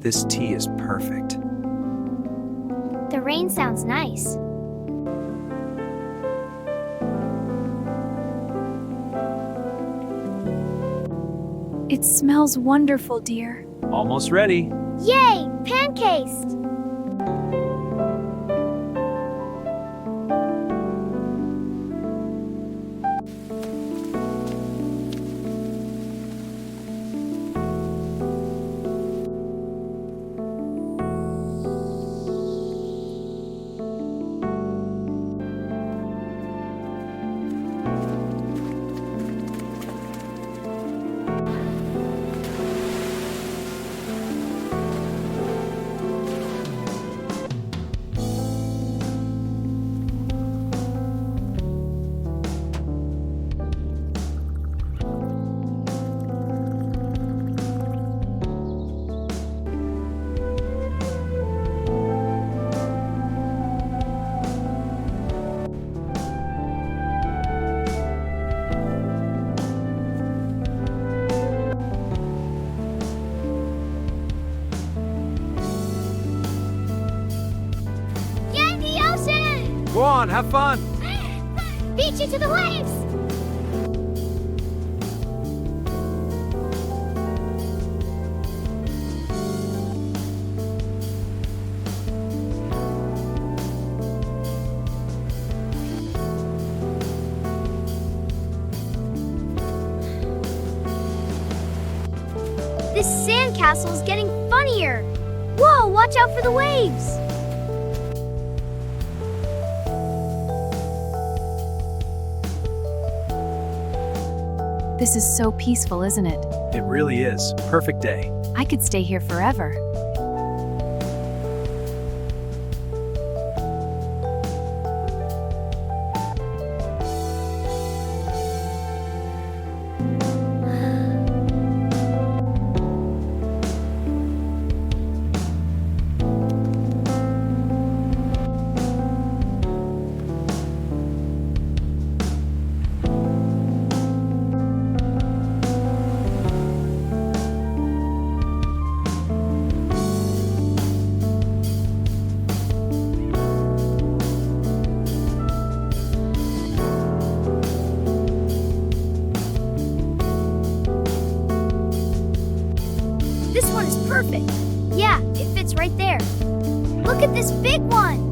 This tea is perfect. The rain sounds nice. It smells wonderful, dear. Almost ready. Yay! Pancakes! Yay, the ocean! Go on, have fun. Beat you to the waves! This sandcastle is getting funnier. Whoa, watch out for the waves. This is so peaceful, isn't it? It really is. Perfect day. I could stay here forever. This one is perfect. Yeah, it fits right there. Look at this big one.